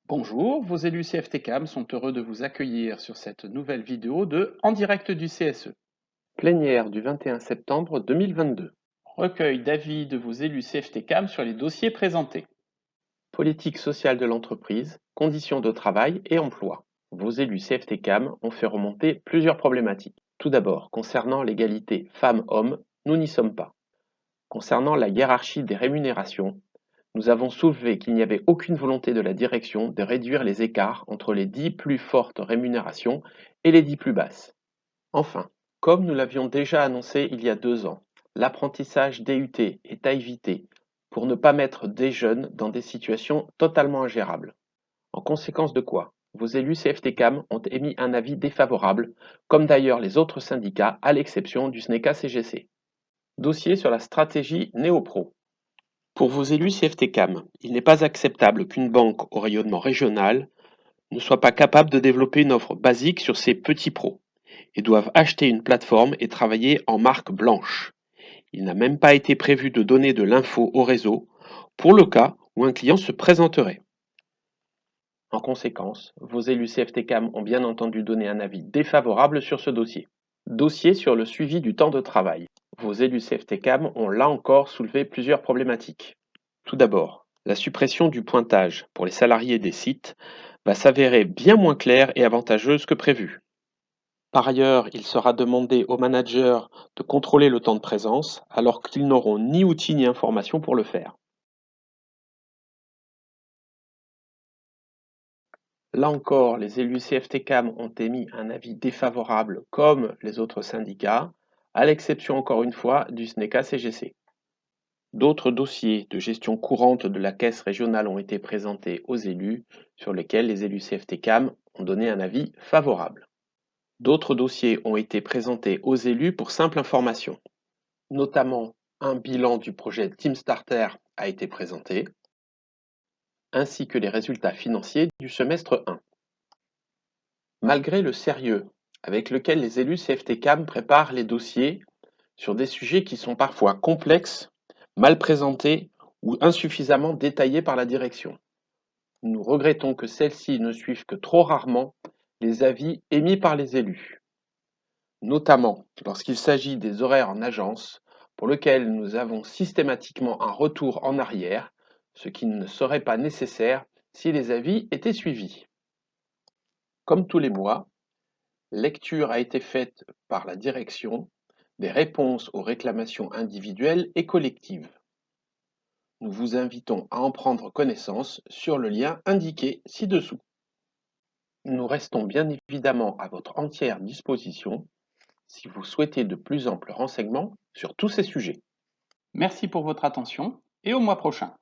Bonjour, vos élus CFTCAM sont heureux de vous accueillir sur cette nouvelle vidéo de En direct du CSE. Plénière du 21 septembre 2022. Recueil d'avis de vos élus CFTCAM sur les dossiers présentés. Politique sociale de l'entreprise, conditions de travail et emploi. Vos élus CFTCAM ont fait remonter plusieurs problématiques. Tout d'abord, concernant l'égalité femmes-hommes, nous n'y sommes pas. Concernant la hiérarchie des rémunérations, nous avons soulevé qu'il n'y avait aucune volonté de la direction de réduire les écarts entre les 10 plus fortes rémunérations et les 10 plus basses. Enfin, comme nous l'avions déjà annoncé il y a 2 ans, l'apprentissage DUT est à éviter pour ne pas mettre des jeunes dans des situations totalement ingérables. En conséquence de quoi, vos élus CFTCAM ont émis un avis défavorable, comme d'ailleurs les autres syndicats à l'exception du SNECA-CGC. Dossier sur la stratégie NéoPro. Pour vos élus CFTCAM, il n'est pas acceptable qu'une banque au rayonnement régional ne soit pas capable de développer une offre basique sur ses petits pros et doivent acheter une plateforme et travailler en marque blanche. Il n'a même pas été prévu de donner de l'info au réseau pour le cas où un client se présenterait. En conséquence, vos élus CFTCAM ont bien entendu donné un avis défavorable sur ce dossier. Dossier sur le suivi du temps de travail. Vos élus CFTCAM ont là encore soulevé plusieurs problématiques. Tout d'abord, la suppression du pointage pour les salariés des sites va s'avérer bien moins claire et avantageuse que prévu. Par ailleurs, il sera demandé aux managers de contrôler le temps de présence alors qu'ils n'auront ni outils ni informations pour le faire. Là encore, les élus CFTCAM ont émis un avis défavorable comme les autres syndicats, à l'exception encore une fois du SNECA-CGC. D'autres dossiers de gestion courante de la caisse régionale ont été présentés aux élus, sur lesquels les élus CFTCAM ont donné un avis favorable. D'autres dossiers ont été présentés aux élus pour simple information. Notamment, un bilan du projet Team Starter a été présenté, ainsi que les résultats financiers du semestre 1. Malgré le sérieux avec lequel les élus CFTCAM préparent les dossiers sur des sujets qui sont parfois complexes, mal présentés ou insuffisamment détaillés par la direction, nous regrettons que celles-ci ne suivent que trop rarement les avis émis par les élus, notamment lorsqu'il s'agit des horaires en agence, pour lesquels nous avons systématiquement un retour en arrière, ce qui ne serait pas nécessaire si les avis étaient suivis. Comme tous les mois, lecture a été faite par la direction des réponses aux réclamations individuelles et collectives. Nous vous invitons à en prendre connaissance sur le lien indiqué ci-dessous. Nous restons bien évidemment à votre entière disposition si vous souhaitez de plus amples renseignements sur tous ces sujets. Merci pour votre attention et au mois prochain.